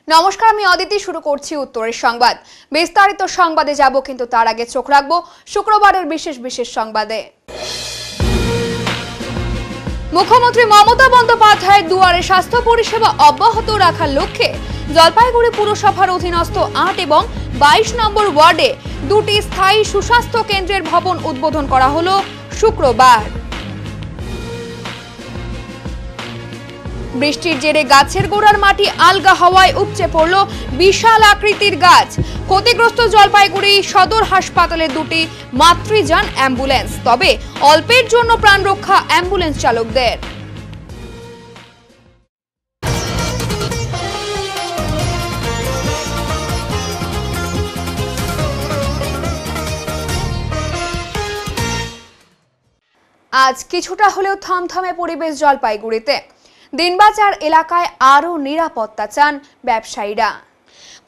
নমস্কার, আমি অদিতি। শুরু করছি উত্তরের সংবাদ। বিস্তারিত সংবাদে যাব, কিন্তু তার আগে চোখ রাখবো শুক্রবারের বিশেষ সংবাদে। মুখ্যমন্ত্রী মমতা বন্দ্যোপাধ্যায়ের দুয়ারে স্বাস্থ্য পরিষেবা অব্যাহত রাখার লক্ষ্যে জলপাইগুড়ি পুরসভার অধীনস্থ ৮ এবং ২২ নম্বর ওয়ার্ডে দুটি স্থায়ী সুস্বাস্থ্য কেন্দ্রের ভবন উদ্বোধন করা হলো শুক্রবার। বৃষ্টির জেরে গাছের গোড়ার মাটি আলগা হওয়ায় উপচে পড়ল বিশাল আকৃতির গাছ। ক্ষতিগ্রস্ত জলপাইগুড়ি সদর হাসপাতালের দুটি মাতৃযান অ্যাম্বুলেন্স, তবে অল্পের জন্য প্রাণ রক্ষা অ্যাম্বুলেন্স চালকদের। আজ কিছুটা হলেও থমথমে পরিবেশ জলপাইগুড়িতে। দিনবাজার এলাকায় আরও নিরাপত্তা চান ব্যবসায়ীরা।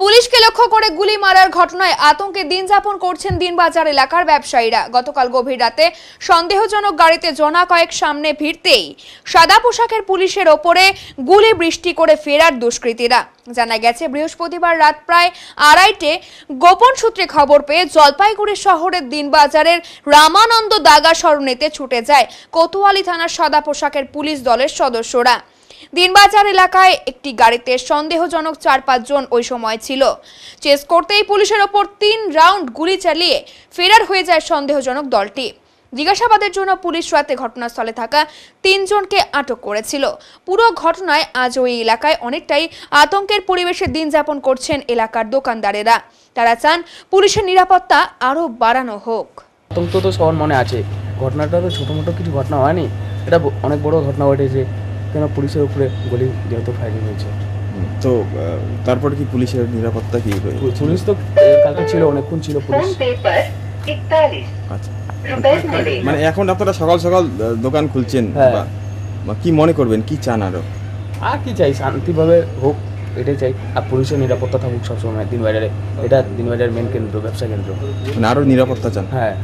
পুলিশকে লক্ষ্য করে গুলি মারার ঘটনায় আতঙ্কে দিন যাপন করছেন দিনবাজার এলাকার ব্যবসায়ীরা। গতকাল গভীর রাতে সন্দেহজনক গাড়িতে জনা কয়েক সামনে ভিড়তেই সাদা পোশাকের পুলিশের ওপরে গুলি বৃষ্টি করে ফেরার দুষ্কৃতীরা। জানা গেছে, বৃহস্পতিবার রাত প্রায় ২:৩০ গোপন সূত্রে খবর পেয়ে জলপাইগুড়ি শহরের দিনবাজারের রামানন্দ দাগা সরণিতে ছুটে যায় কোতোয়ালি থানার সাদা পোশাকের পুলিশ দলের সদস্যরা। দিনবাজার এলাকায় একটি গাড়িতে সন্দেহজনক ৪-৫ জন ওই সময় ছিল। চেস করতেই পুলিশের ওপর ৩ রাউন্ড গুলি চালিয়ে ফেরার হয়ে যায় সন্দেহজনক দলটি। জিজ্ঞাসাবাদের জন্য পুলিশ রাতে ঘটনাস্থলে থাকা ৩ জনকে আটক করেছিল। পুরো ঘটনায় আজ ওই এলাকায় অনেকটাই আতঙ্কের পরিবেশে দিন যাপন করছেন এলাকার দোকানদারেরা। তারা চান পুলিশের নিরাপত্তা আরও বাড়ানো হোক। আতঙ্ক তো সবার মনে আছে। ঘটনাটা তো ছোটোমোটো কিছু ঘটনা হয়নি, এটা অনেক বড় ঘটনা ঘটেছে। কেন পুলিশের উপরে গুলি যেহেতু ফায়ারিং হয়েছে, তো তারপরে কি পুলিশের নিরাপত্তা কি? পুলিশ তো কালকে ছিল, অনেকক্ষণ ছিল পুলিশ। আচ্ছা, মানে এখন আপনারা সকাল সকাল দোকান খুলছেন, কি মনে করবেন, কি চান আরো? আর কি চাই, শান্তিভাবে হোক এটাই চাই। আর পুলিশের নিরাপত্তা থাকুক সবসময় দিনবাজারে। এটা দিনবাজারের মেন কেন্দ্র, ব্যবসা কেন্দ্র, মানে আরো নিরাপত্তা চান? হ্যাঁ।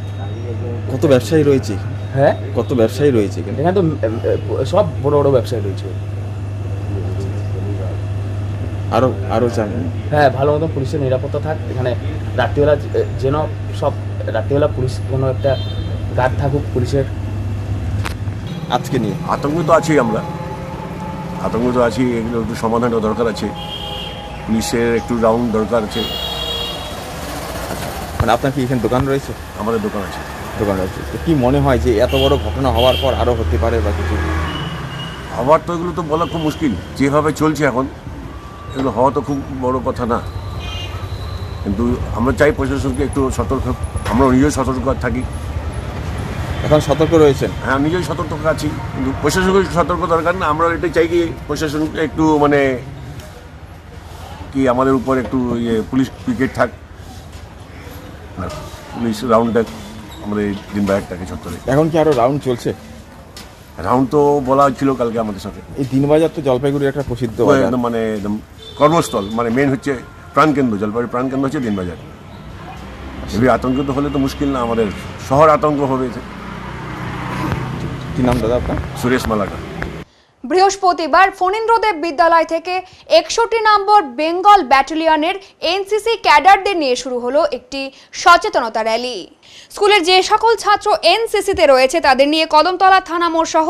কত ব্যবসায়ী রয়েছে? হ্যাঁ, কত ব্যবসায়ী রয়েছে এখানে? তো সব বড় বড় ব্যবসায়ী রয়েছে। আরো চান? হ্যাঁ, ভালো মতো পুলিশের নিরাপত্তা থাক এখানে। রাত্রিবেলা যেন সব রাত্রিবেলা পুলিশ কোনো একটা গার্ড থাকুক পুলিশের। আজকে নিয়ে আতঙ্ক তো আছেই, আমরা আতঙ্ক তো আছি। এগুলো একটু সমাধানের দরকার আছে, পুলিশের একটু রাউন্ড দরকার আছে। আচ্ছা, মানে আপনার কি এখানে দোকান রয়েছে? আমাদের দোকান আছে। দোকান রয়েছে, তো কি মনে হয় যে এত বড় ঘটনা হওয়ার পর আরও হতে পারে বা কিছু? আবার তো এগুলো তো বলা খুব মুশকিল, যেভাবে চলছে এখন এগুলো হওয়া তো খুব বড় কথা না। কিন্তু আমরা চাই প্রশাসনকে একটু সতর্ক, আমরা নিজেও সতর্ক থাকি। এখন সতর্ক রয়েছেন? হ্যাঁ, নিজেই সতর্ক আছি, কিন্তু প্রশাসনকে সতর্ক দরকার না। আমরা এটাই চাই কি প্রশাসনকে একটু মানে কি আমাদের উপর একটু পুলিশ পিকেট থাক, পুলিশ রাউন্ড দেখ আমাদের দিনবাজারটাকে চত্বরে। এখন কি আরো রাউন্ড চলছে? রাউন্ড তো বলা হচ্ছিল কালকে আমাদের সাথে। এই দিনবাজার তো জলপাইগুড়ির একটা প্রসিদ্ধ একদম, মানে একদম কর্মস্থল, মানে মেন হচ্ছে প্রাণকেন্দ্র। জলপাইগুড়ির প্রাণকেন্দ্র হচ্ছে দিনবাজার। যদি আতঙ্কিত হলে তো মুশকিল না, আমাদের শহর আতঙ্ক হবে। কি নাম দাদা আপনার? সুরেশ মালাকা। বৃহস্পতিবার ফণীন্দ্রদেব বিদ্যালয় থেকে ৬১ নম্বর বেঙ্গল ব্যাটালিয়নের এনসিসি ক্যাডারদের নিয়ে শুরু হলো একটি সচেতনতা র্যালি। স্কুলের যে সকল ছাত্র এনসিসিতে রয়েছে তাদের নিয়ে কদমতলা থানা মোড় সহ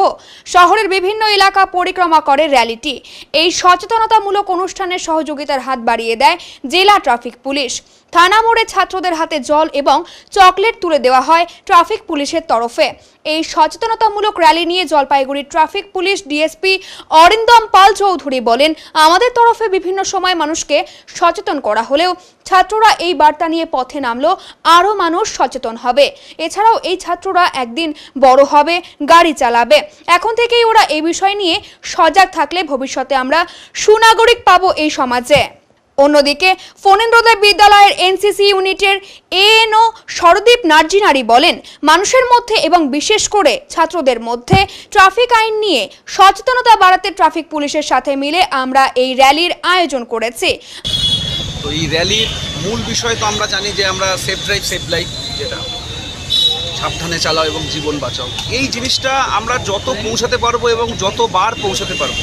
শহরের বিভিন্ন এলাকা পরিক্রমা করে র্যালিটি। এই সচেতনতামূলক অনুষ্ঠানের সহযোগিতার হাত বাড়িয়ে দেয় জেলা ট্রাফিক পুলিশ। থানা মোড়ে ছাত্রদের হাতে জল এবং চকলেট তুলে দেওয়া হয় ট্রাফিক পুলিশের তরফে। এই সচেতনতামূলক র্যালি নিয়ে Jalpaiguri traffic police DSP Arindam Pal Chowdhury বলেন, আমাদের তরফে বিভিন্ন সময় মানুষকে সচেতন করা হলেও ছাত্ররা এই বার্তা নিয়ে পথে নামলো আরও মানুষ সচেতন হবে। এছাড়াও এই ছাত্ররা একদিন বড় হবে, গাড়ি চালাবে। এখন থেকেই ওরা এই বিষয় নিয়ে সজাগ থাকলে ভবিষ্যতে আমরা সুনাগরিক পাবো এই সমাজে। অন্যদিকে ফণীন্দ্রদেব বিদ্যালয়ের এনসিসি ইউনিটের এএনও সরদীপ নার্জিনারি বলেন, মানুষের মধ্যে এবং বিশেষ করে ছাত্রদের মধ্যে ট্রাফিক আইন নিয়ে সচেতনতা বাড়াতে ট্রাফিক পুলিশের সাথে মিলে আমরা এই র্যালির আয়োজন করেছি। তো এই র্যালির মূল বিষয় তো আমরা জানি যে আমরা সেফ ড্রাইভ সেভ লাইফ, যেটা সাবধানে চালাও এবং জীবন বাঁচাও। এই জিনিসটা আমরা যত পৌঁছাতে পারবো এবং যতবার পৌঁছাতে পারবো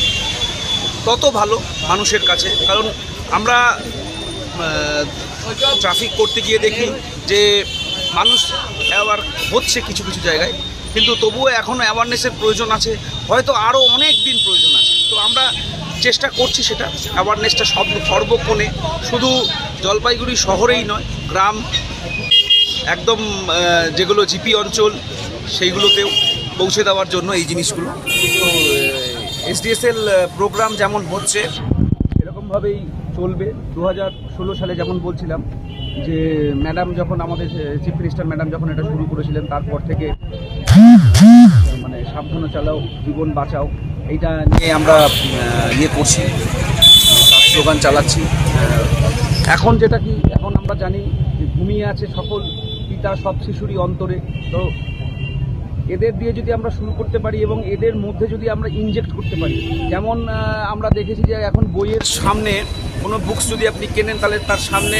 তত ভালো মানুষের কাছে। কারণ আমরা ট্রাফিক করতে গিয়ে দেখি যে মানুষ অ্যাওয়ার হচ্ছে কিছু কিছু জায়গায়, কিন্তু তবুও এখনও অ্যাওয়ারনেসের প্রয়োজন আছে, হয়তো আরও অনেক দিন প্রয়োজন আছে। তো আমরা চেষ্টা করছি সেটা অ্যাওয়ারনেসটা সর্বক্ষণে, শুধু জলপাইগুড়ি শহরেই নয়, গ্রাম একদম যেগুলো জিপি অঞ্চল সেইগুলোতেও পৌঁছে দেওয়ার জন্য এই জিনিসগুলো। তো এসডিএসএল প্রোগ্রাম যেমন হচ্ছে এরকমভাবেই চলবে। 2016 সালে যেমন বলছিলাম যে ম্যাডাম যখন আমাদের চিফ মিনিস্টার ম্যাডাম যখন এটা শুরু করেছিলেন, তারপর থেকে মানে সাবধানে চালাও জীবন বাঁচাও এইটা নিয়ে আমরা করছি, স্লোগান চালাচ্ছি। এখন যেটা কি, এখন আমরা জানি যে ঘুমিয়ে আছে সকল পিতা সব শিশুরই অন্তরে। তো এদের দিয়ে যদি আমরা শুরু করতে পারি এবং এদের মধ্যে যদি আমরা ইনজেক্ট করতে পারি, যেমন আমরা দেখেছি যে এখন বইয়ের সামনে কোনো বুকস যদি আপনি কেনেন তাহলে তার সামনে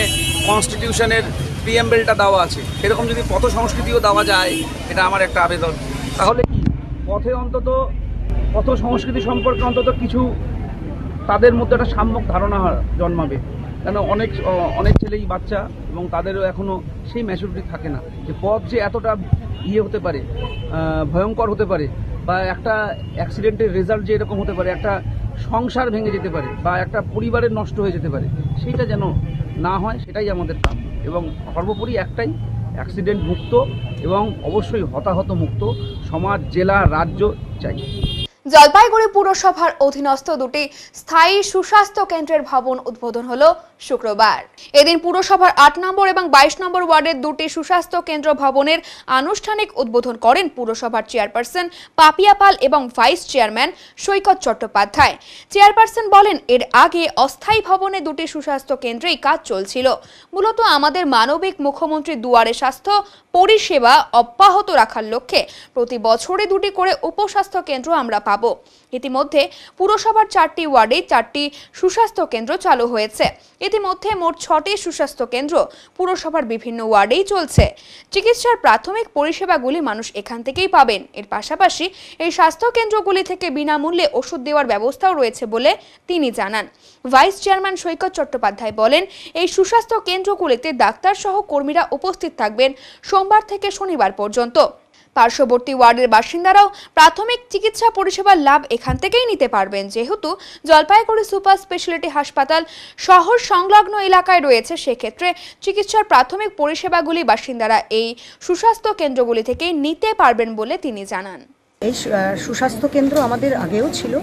কনস্টিটিউশনের প্রিএম্বলটা দেওয়া আছে, এরকম যদি পথ সংস্কৃতিও দেওয়া যায়, এটা আমার একটা আবেদন। তাহলে কি পথে অন্তত পথ সংস্কৃতি সম্পর্কে অন্তত কিছু তাদের মধ্যে একটা সাম্যক ধারণা জন্মাবে। কেন অনেক ছেলেই বাচ্চা এবং তাদেরও এখনও সেই ম্যাচুরিটি থাকে না যে পথ যে এতটা হতে পারে, ভয়ঙ্কর হতে পারে, বা একটা অ্যাক্সিডেন্টের রেজাল্ট যে এরকম হতে পারে, একটা সংসার ভেঙে যেতে পারে বা একটা পরিবারের নষ্ট হয়ে যেতে পারে, সেইটা যেন না হয়, সেটাই আমাদের কাম। এবং সর্বোপরি একটাই, অ্যাক্সিডেন্ট মুক্ত এবং অবশ্যই হতাহত মুক্ত সমাজ, জেলা, রাজ্য চাই। জলপাইগুড়ি পুরসভার অধীনস্থ দুটি স্থায়ী সুস্বাস্থ্য কেন্দ্রের ভবন উদ্বোধন হলো শুক্রবার। এদিন পুরসভার 8 নম্বর এবং 22 নম্বর ওয়ার্ডের দুটি সুস্বাস্থ্য কেন্দ্র ভবনের আনুষ্ঠানিক উদ্বোধন করেন পুরসভার চেয়ারপারসন পাপিয়া পাল এবং ভাইস চেয়ারম্যান সৈকত চট্টোপাধ্যায়। চেয়ারপারসন বলেন, এর আগে অস্থায়ী ভবনে দুটি সুস্বাস্থ্য কেন্দ্রেই কাজ চলছিল। মূলত আমাদের মানবিক মুখ্যমন্ত্রী দুয়ারে স্বাস্থ্য পরিষেবা অব্যাহত রাখার লক্ষ্যে প্রতি বছরে দুটি করে উপস্বাস্থ্য কেন্দ্র আমরা পাব। ইতিমধ্যে পুরসভার 4টি ওয়ার্ডে 4টি সুস্বাস্থ্য কেন্দ্র চালু হয়েছে। ইতিমধ্যে মোট 6টি সুস্বাস্থ্য কেন্দ্র পুরসভার বিভিন্ন ওয়ার্ডেই চলছে। চিকিৎসার প্রাথমিক পরিষেবাগুলি মানুষ এখান থেকেই পাবেন। এর পাশাপাশি এই স্বাস্থ্য কেন্দ্রগুলি থেকে বিনামূল্যে ওষুধ দেওয়ার ব্যবস্থাও রয়েছে বলে তিনি জানান। ভাইস চেয়ারম্যান সৈকত চট্টোপাধ্যায় বলেন, এই সুস্বাস্থ্য কেন্দ্রগুলিতে ডাক্তার সহ কর্মীরা উপস্থিত থাকবেন সোমবার থেকে শনিবার পর্যন্ত। পার্শ্ববর্তী ওয়ার্ডের বাসিন্দারাও প্রাথমিক চিকিৎসা পরিষেবার লাভ এখান থেকেই নিতে পারবেন। যেহেতু জলপাইগুড়ি সুপার স্পেশালিটি হাসপাতাল শহর সংলগ্ন এলাকায় রয়েছে, সেক্ষেত্রে চিকিৎসার প্রাথমিক পরিষেবাগুলি বাসিন্দারা এই সুস্বাস্থ্য কেন্দ্রগুলি থেকেই নিতে পারবেন বলে তিনি জানান। এই সুস্বাস্থ্য কেন্দ্র আমাদের আগেও ছিল,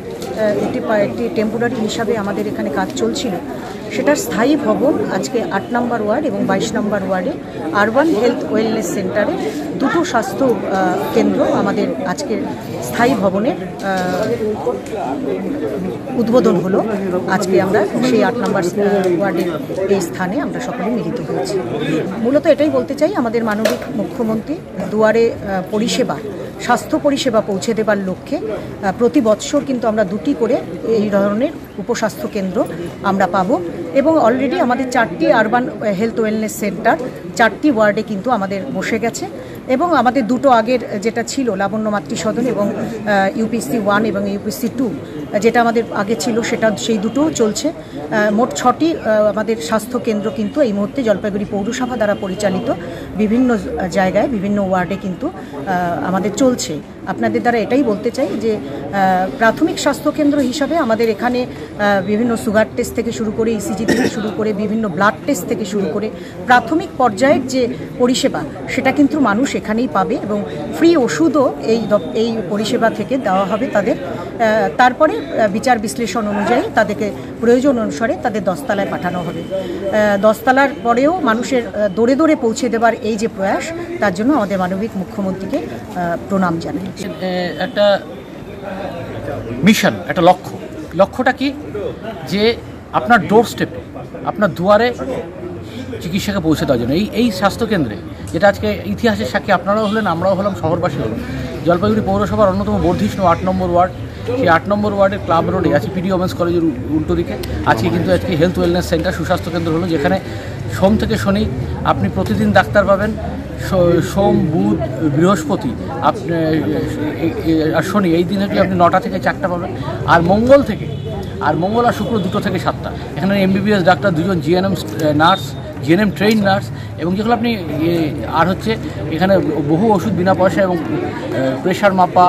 একটি টেম্পোরারি হিসাবে আমাদের এখানে কাজ চলছিল। সেটার স্থায়ী ভবন আজকে 8 নম্বর ওয়ার্ড এবং 22 নম্বর ওয়ার্ডে আরবান হেলথ ওয়েলনেস সেন্টারে দুটো স্বাস্থ্য কেন্দ্র আমাদের আজকের স্থায়ী ভবনের উদ্বোধন হলো। আজকে আমরা সেই 8 নম্বর ওয়ার্ডের এই স্থানে আমরা সকলে মিলিত হয়েছি। মূলত এটাই বলতে চাই, আমাদের মানবিক মুখ্যমন্ত্রী দুয়ারে পরিষেবা, স্বাস্থ্য পরিষেবা পৌঁছে দেবার লক্ষ্যে প্রতি বৎসর কিন্তু আমরা দুটি করে এই ধরনের উপস্বাস্থ্য কেন্দ্র আমরা পাব। এবং অলরেডি আমাদের 4টি আরবান হেলথ ওয়েলনেস সেন্টার 4টি ওয়ার্ডে কিন্তু আমাদের বসে গেছে। এবং আমাদের দুটো আগের যেটা ছিল লাবণ্য মাতৃসদন এবং ইউপিসি 1 এবং ইউপিসি 2 যেটা আমাদের আগে ছিল, সেই দুটোও চলছে। মোট 6টি আমাদের স্বাস্থ্য কেন্দ্র কিন্তু এই মুহূর্তে জলপাইগুড়ি পৌরসভা দ্বারা পরিচালিত বিভিন্ন জায়গায় বিভিন্ন ওয়ার্ডে কিন্তু আমাদের চলছে। আপনাদের দ্বারা এটাই বলতে চাই যে প্রাথমিক স্বাস্থ্যকেন্দ্র হিসাবে আমাদের এখানে বিভিন্ন সুগার টেস্ট থেকে শুরু করে ইসিজি থেকে শুরু করে বিভিন্ন ব্লাড টেস্ট থেকে শুরু করে প্রাথমিক পর্যায়ের যে পরিষেবা সেটা কিন্তু মানুষ এখানেই পাবে এবং ফ্রি ওষুধও এই পরিষেবা থেকে দেওয়া হবে তাদের। তারপরে বিচার বিশ্লেষণ অনুযায়ী তাদেরকে প্রয়োজন অনুসারে তাদের 10 তলায় পাঠানো হবে। 10 তলার পরেও মানুষের দৌড়ে দৌড়ে পৌঁছে দেবার এই যে প্রয়াস, তার জন্য আমাদের মানবিক মুখ্যমন্ত্রীকে প্রণাম জানাই। একটা মিশন, একটা লক্ষ্যটা কি, যে আপনার ডোর স্টেপে, আপনার দুয়ারে চিকিৎসাকে পৌঁছে দেওয়ার জন্য এই স্বাস্থ্যকেন্দ্রে, যেটা আজকে ইতিহাসের সাক্ষী আপনারাও হলেন, আমরাও হলাম, শহরবাসী হলাম। জলপাইগুড়ি পৌরসভার অন্যতম বর্ধিষ্ণু 8 নম্বর ওয়ার্ড, সেই 8 নম্বর ওয়ার্ডের ক্লাব রোডে আছে পিডি ওমেন্স কলেজের উল্টো দিকে আজকে হেলথ ওয়েলনেস সেন্টার সুস্বাস্থ্য কেন্দ্র হলো, যেখানে সোম থেকে শনি আপনি প্রতিদিন ডাক্তার পাবেন। সোম, বুধ, বৃহস্পতি আর শনি এই দিন আপনি 9টা থেকে 4টা পাবেন। আর মঙ্গল থেকে আর মঙ্গল আর শুক্র 2টো থেকে 7টা। এখানে MBBS ডাক্তার, 2জন GNM nurse, GNM train nurse, এবং যেগুলো আপনি আর হচ্ছে এখানে বহু ওষুধ বিনা পয়সা এবং প্রেশার মাপা,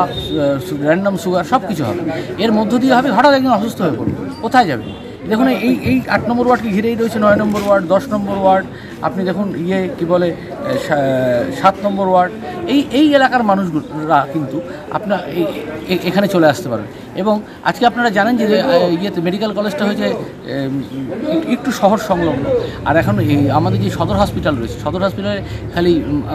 র্যান্ডম সুগার সব কিছু হবে। এর মধ্য দিয়ে হবে হঠাৎ একজন অসুস্থ হয়ে পড়বে, কোথায় যাবে? দেখুন এই 8 নম্বর ওয়ার্ডকে ঘিরেই রয়েছে 9 নম্বর ওয়ার্ড, 10 নম্বর ওয়ার্ড, আপনি দেখুন 7 নম্বর ওয়ার্ড। এই এলাকার মানুষরা কিন্তু আপনার এখানে চলে আসতে পারবে। এবং আজকে আপনারা জানেন যে মেডিকেল কলেজটা হয়েছে একটু শহর সংলগ্ন, আর এখন আমাদের যে সদর হসপিটাল রয়েছে, সদর হসপিটালে খালি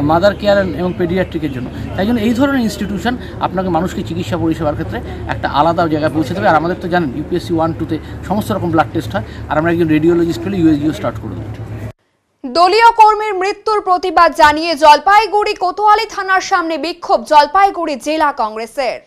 মাদার কেয়ার এবং পেডিয়াট্রিকের জন্য, তাই জন্য এই ধরনের ইনস্টিটিউশন আপনাকে মানুষকে চিকিৎসা পরিষেবার ক্ষেত্রে একটা আলাদা জায়গায় পৌঁছে দেবে। আর আমাদের তো জানেন UPSC 1-2-তে সমস্ত রকম ব্লাড টেস্ট হয়, আর আমরা একজন রেডিওলজিস্ট পেলে USGও স্টার্ট করে দেবো। দলীয় কর্মীর মৃত্যুর প্রতিবাদ জানিয়ে জলপাইগুড়ি কোতোয়ালি থানার সামনে বিক্ষোভ জলপাইগুড়ি জেলা কংগ্রেসের।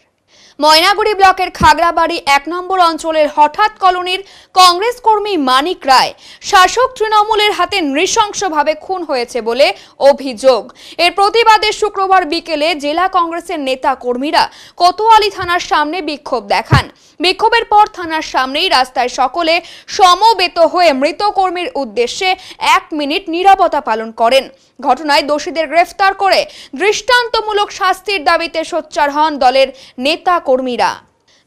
ময়নাগুড়ি ব্লকের খাগড়াবাড়ি 1 নম্বর অঞ্চলের হঠাৎ কলোনির কংগ্রেস কর্মী মানিক রায় শাসক তৃণমূলের হাতে নৃশংসভাবে খুন হয়েছে বলে অভিযোগ। এর প্রতিবাদে শুক্রবার বিকেলে জেলা কংগ্রেসের নেতা কর্মীরা কোতোয়ালি থানার সামনে বিক্ষোভ দেখান। বিক্ষোভের পর থানার সামনেই রাস্তায় সকলে সমবেত হয়ে মৃত কর্মীর উদ্দেশ্যে 1 মিনিট নীরবতা পালন করেন। ঘটনায় দোষীদের গ্রেফতার করে দৃষ্টান্তমূলক শাস্তির দাবিতে সোচ্চার হন দলের নেতা কর্মীরা।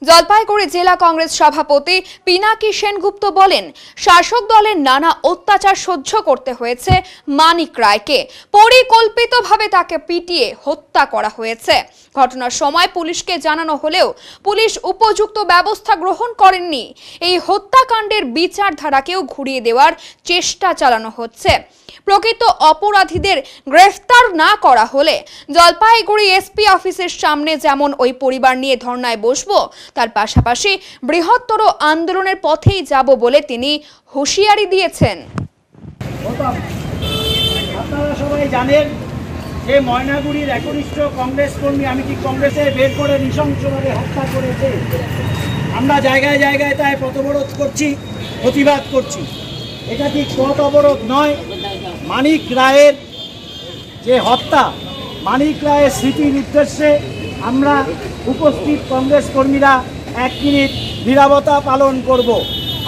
জলপাইগুড়ি জেলা কংগ্রেস সভাপতি পিনাকি সেনগুপ্ত বলেন, শাসক দলের নানা অত্যাচার সহ্য করতে হয়েছে মানিক রায়কে, পরিকল্পিতভাবে তাকে পিটিয়ে হত্যা করা হয়েছে। ঘটনার সময় পুলিশকে জানানো হলেও পুলিশ উপযুক্ত ব্যবস্থা গ্রহণ করেননি। এই হত্যাকাণ্ডের বিচারধারাকেও ঘুরিয়ে দেওয়ার চেষ্টা চালানো হচ্ছে। প্রকৃত অপরাধীদের গ্রেফতার না করা হলে জলপাইগুড়ি SP অফিসের সামনে যেমন ওই পরিবার নিয়ে ধর্নায় বসবো, তার পাশাপাশি বৃহত্তর আন্দোলনের পথেই যাব বলে তিনি হুঁশিয়ারি দিয়েছেন। আপনারা সবাই জানেন যে ময়নাগুড়ির একনিষ্ঠ কংগ্রেস কর্মী আমিটি কংগ্রেসে বের করে নৃশংসভাবে হত্যা করেছে। আমরা জায়গায় জায়গায় তাই পথবরোধ করছি, প্রতিবাদ করছি। এটা ঠিক পথ অবরোধ নয়। মানিক রায়ের যে হত্যা, মানিক রায়ের স্মৃতির উদ্দেশ্যে আমরা উপস্থিত কংগ্রেস কর্মীরা 1 মিনিট নীরবতা পালন করব।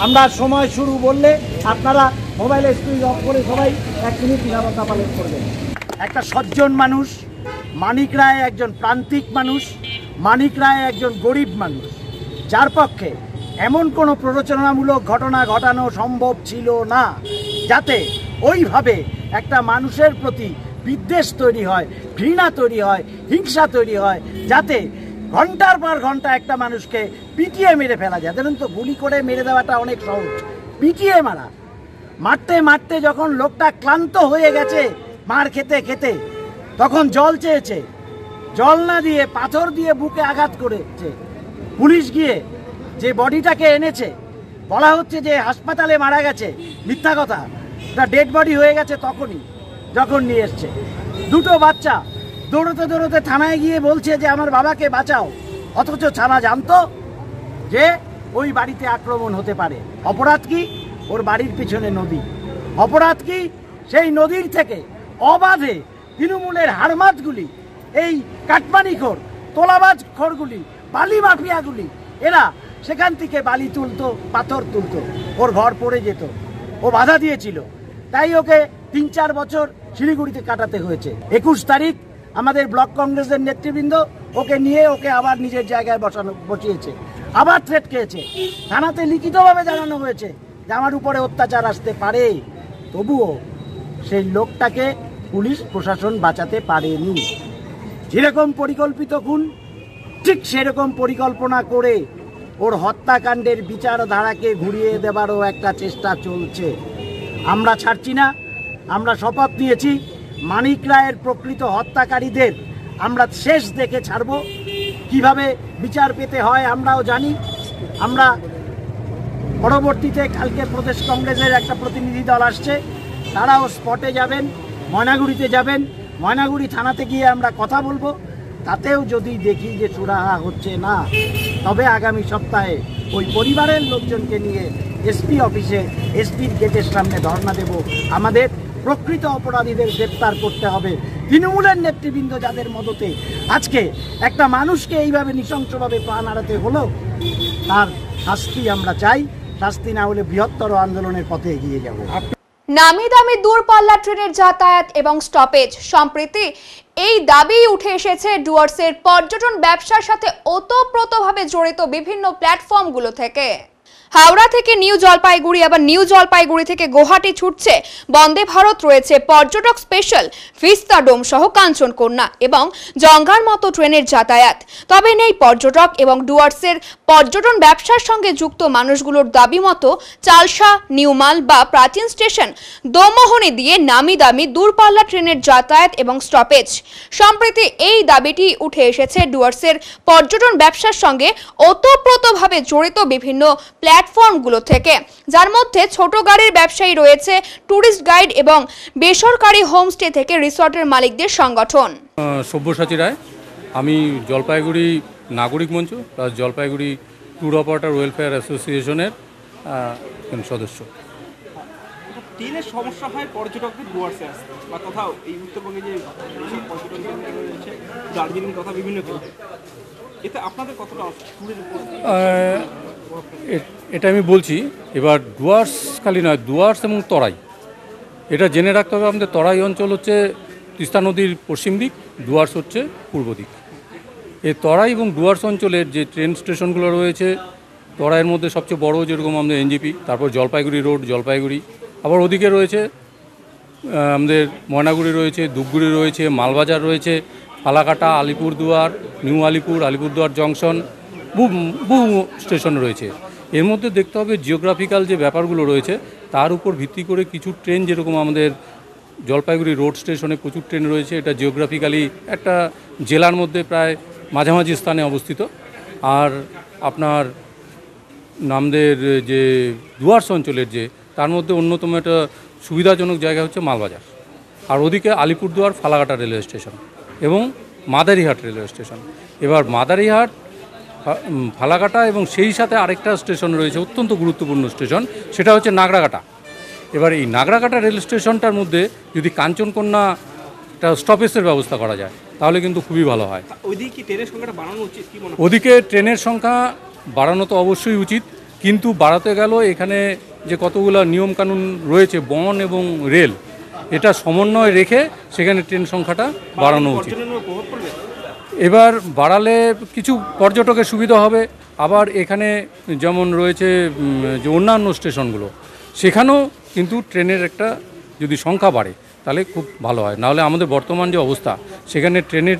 আমরা সময় শুরু বললে আপনারা মোবাইলে সুইচ অফ করে সবাই 1 মিনিট নীরবতা পালন করবেন। একটা সজ্জন মানুষ, মানিক রায় একজন প্রান্তিক মানুষ, মানিক রায় একজন গরিব মানুষ, যার পক্ষে এমন কোনো প্ররোচনামূলক ঘটনা ঘটানো সম্ভব ছিল না যাতে ওইভাবে একটা মানুষের প্রতি বিদ্বেষ তৈরি হয়, ঘৃণা তৈরি হয়, হিংসা তৈরি হয়, যাতে ঘন্টার পর ঘন্টা একটা মানুষকে পিটিয়ে মেরে ফেলা যায়। ধরুন তো গুলি করে মেরে দেওয়াটা অনেক সহজ, পিটিয়ে মারা, মারতে মারতে যখন লোকটা ক্লান্ত হয়ে গেছে মার খেতে খেতে, তখন জল চেয়েছে, জল না দিয়ে পাথর দিয়ে বুকে আঘাত করেছে। পুলিশ গিয়ে যে বডিটাকে এনেছে, বলা হচ্ছে যে হাসপাতালে মারা গেছে, মিথ্যা কথা, এটা ডেড বডি হয়ে গেছে তখনই যখন নিয়ে এসছে। 2টো বাচ্চা দৌড়তে দৌড়তে থানায় গিয়ে বলছে যে আমার বাবাকে বাঁচাও, অথচ থানা জানতো যে ওই বাড়িতে আক্রমণ হতে পারে। অপরাধ কি? ওর বাড়ির পিছনে নদী। অপরাধ কি? সেই নদীর থেকে অবাধে তৃণমূলের হারমাতগুলি, এই কাটমানিখোর তোলাবাজ খোরগুলি, বালি মাফিয়াগুলি, এরা সেখান থেকে বালি তুলতো, পাথর তুলতো, ওর ঘর পড়ে যেত। ও বাধা দিয়েছিল, তাই ওকে 3-4 বছর শিলিগুড়িতে কাটাতে হয়েছে। 21 তারিখ আমাদের ব্লক কংগ্রেসের নেতৃবৃন্দ ওকে নিয়ে ওকে আবার নিজের জায়গায় বসিয়েছে, আবার থ্রেট খেয়েছে। থানাতে লিখিতভাবে জানানো হয়েছে যে আমার উপরে অত্যাচার আসতে পারে, তবুও সেই লোকটাকে পুলিশ প্রশাসন বাঁচাতে পারেনি। যেরকম পরিকল্পিত খুন, ঠিক সেরকম পরিকল্পনা করে ওর হত্যাকাণ্ডের বিচারধারাকে ঘুরিয়ে দেবারও একটা চেষ্টা চলছে। আমরা ছাড়ছি না। আমরা শপথ নিয়েছি মানিক রায়ের প্রকৃত হত্যাকারীদের আমরা শেষ দেখে ছাড়ব। কিভাবে বিচার পেতে হয় আমরাও জানি। আমরা পরবর্তীতে কালকে প্রদেশ কংগ্রেসের একটা প্রতিনিধি দল আসছে, তারাও স্পটে যাবেন, ময়নাগুড়িতে যাবেন। ময়নাগুড়ি থানাতে গিয়ে আমরা কথা বলবো। তাতেও যদি দেখি যে সুরাহা হচ্ছে না, তবে আগামী সপ্তাহে ওই পরিবারের লোকজনকে নিয়ে SP অফিসে SPর গেটের সামনে ধর্ণা দেব। আমাদের প্রকৃত অপরাধীদের গ্রেপ্তার করতে হবে। তৃণমূলের নেতৃবৃন্দ যাদের মদতে আজকে একটা মানুষকে এইভাবে নৃশংসভাবে প্রাণ হারাতে হলো, তার শাস্তি আমরা চাই, শাস্তি না হলে বৃহত্তর আন্দোলনের পথে এগিয়ে যাব। নামি দামি দূরপাল্লা ট্রেনের যাতায়াত এবং স্টপেজ সম্প্রতি এই দাবি উঠে এসেছে ডুয়ার্সের পর্যটন ব্যবসার সাথে ওতপ্রোতভাবে জড়িত বিভিন্ন প্ল্যাটফর্মগুলো থেকে। হাওড়া থেকে নিউ জলপাইগুড়ি, আবার নিউ জলপাইগুড়ি থেকে গুয়াহাটি ছুটছে বন্দে ভারত, রয়েছে পর্যটক স্পেশাল, ভিস্তাডোম সহ কাঞ্চনকন্যা এবং জঙ্গার মতো ট্রেনের যাতায়াত। তবে নেই পর্যটক এবং ডুয়ার্সের পর্যটন ব্যবসার সঙ্গে যুক্ত মানুষগুলোর দাবি মতো চালসা, নিউমাল বা প্রাচীন স্টেশন দোমোহনী দিয়ে নামি দামি দূরপাল্লা ট্রেনের যাতায়াত এবং স্টপেজ। সম্প্রতি এই দাবিটি উঠে এসেছে ডুয়ার্সের পর্যটন ব্যবসার সঙ্গে ওতপ্রোতভাবে জড়িত বিভিন্ন প্ল্যাটফর্মগুলো থেকে, যার মধ্যে ছোট গাড়ির ব্যবসায়ী রয়েছে, ট্যুরিস্ট গাইড এবং বেসরকারি হোমস্টে থেকে রিসর্টের মালিকদের সংগঠন। সব্যসাচী রায়, আমি জলপাইগুড়ি নাগরিক মঞ্চ plus Jalpaiguri tour operator welfare অ্যাসোসিয়েশনের সদস্য। ট্রেনের সমস্যা হয় পর্যটকদের ডুয়ার্সে আসতে বা কোথাও এই উত্তরবঙ্গে যে পর্যটন কেন্দ্র রয়েছে, দার্জিলিং তথা বিভিন্ন ক্ষেত্রে, এতে আপনাদের কতটা ট্যুরের উপর? এটা আমি বলছি, এবার ডুয়ার্স খালি নয়, ডুয়ার্স এবং তরাই, এটা জেনে রাখতে হবে। আমাদের তরাই অঞ্চল হচ্ছে তিস্তা নদীর পশ্চিম দিক, ডুয়ার্স হচ্ছে পূর্ব দিক। এই তরাই এবং ডুয়ার্স অঞ্চলের যে ট্রেন স্টেশনগুলো রয়েছে, তরাইয়ের মধ্যে সবচেয়ে বড় যেরকম আমাদের এনজিপি, তারপর জলপাইগুড়ি রোড জলপাইগুড়ি, আবার ওদিকে রয়েছে আমাদের ময়নাগুড়ি রয়েছে, ধূপগুড়ি রয়েছে, মালবাজার রয়েছে, ফালাকাটা, আলিপুরদুয়ার, নিউ আলিপুর, আলিপুরদুয়ার জংশন, বহু স্টেশন রয়েছে। এর মধ্যে দেখতে হবে জিওগ্রাফিক্যাল যে ব্যাপারগুলো রয়েছে তার উপর ভিত্তি করে কিছু ট্রেন, যেরকম আমাদের জলপাইগুড়ি রোড স্টেশনে প্রচুর ট্রেন রয়েছে, এটা জিওগ্রাফিক্যালি একটা জেলার মধ্যে প্রায় মাঝামাঝি স্থানে অবস্থিত। আর আপনার আমাদের যে ডুয়ার্স অঞ্চলের যে, তার মধ্যে অন্যতম একটা সুবিধাজনক জায়গা হচ্ছে মালবাজার, আর ওদিকে আলিপুরদুয়ার, ফালাকাটা রেলওয়ে স্টেশন এবং মাদারিহাট রেলওয়ে স্টেশন। এবার মাদারিহাট, ফালাকাটা এবং সেই সাথে আরেকটা স্টেশন রয়েছে অত্যন্ত গুরুত্বপূর্ণ স্টেশন, সেটা হচ্ছে নাগরাকাটা। এবার এই নাগরাকাটা রেল স্টেশনটার মধ্যে যদি কাঞ্চনকন্যা একটা স্টপেজের ব্যবস্থা করা যায় তাহলে কিন্তু খুবই ভালো হয়। ওইদিকে কি ট্রেনের সংখ্যাটা বাড়ানো উচিত? কি মনে হয়? ওদিকে ট্রেনের সংখ্যা বাড়ানো তো অবশ্যই উচিত, কিন্তু বাড়াতে গেল এখানে যে কতগুলো নিয়মকানুন রয়েছে বন এবং রেল, এটা সমন্বয় রেখে সেখানে ট্রেন সংখ্যাটা বাড়ানো উচিত। এবার বাড়ালে কিছু পর্যটকের সুবিধা হবে, আবার এখানে যেমন রয়েছে যে অন্যান্য স্টেশনগুলো, সেখানেও কিন্তু ট্রেনের একটা যদি সংখ্যা বাড়ে তাহলে খুব ভালো হয়। নাহলে আমাদের বর্তমান যে অবস্থা, সেখানে ট্রেনের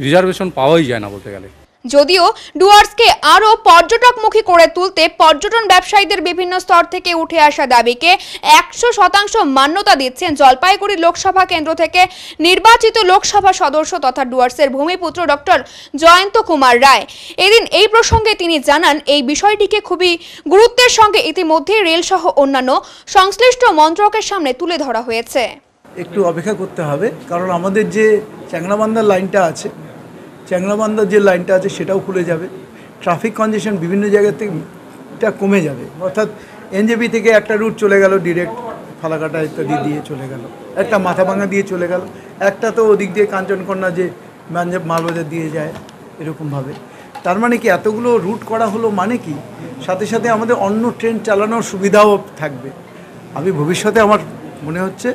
রিজার্ভেশন পাওয়াই যায় না বলতে গেলে। যদিও ডুয়ার্সকে আরও পর্যটকমুখী করে তুলতে পর্যটন ব্যবসায়ীদের বিভিন্ন স্তর থেকে উঠে আসা দাবিকে 100% মান্যতা দিচ্ছেন জলপাইগুড়ি লোকসভা কেন্দ্র থেকে নির্বাচিত লোকসভা সদস্য তথা ডুয়ার্সের ভূমিপুত্র ডক্টর জয়ন্ত কুমার রায়। এদিন এই প্রসঙ্গে তিনি জানান, এই বিষয়টিকে খুবই গুরুত্বের সঙ্গে ইতিমধ্যেই রেল সহ অন্যান্য সংশ্লিষ্ট মন্ত্রকের সামনে তুলে ধরা হয়েছে। একটু অপেক্ষা করতে হবে, কারণ আমাদের যে চ্যাংড়াবান্ধার লাইনটা আছে, চ্যাংড়াবান্ধার যে লাইনটা আছে সেটাও খুলে যাবে। ট্রাফিক কনজেশন বিভিন্ন জায়গা থেকে এটা কমে যাবে, অর্থাৎ এনজেপি থেকে একটা রুট চলে গেল ডিরেক্ট ফালাকাটা ইত্যাদি দিয়ে চলে গেল, একটা মাথাভাঙা দিয়ে চলে গেল, একটা তো ওদিক দিয়ে কাঞ্চনকন্যা যে মালবাজার দিয়ে যায় এরকমভাবে। তার মানে কি এতগুলো রুট করা হলো মানে কি, সাথে সাথে আমাদের অন্য ট্রেন চালানোর সুবিধাও থাকবে। আমি ভবিষ্যতে আমার মনে হচ্ছে,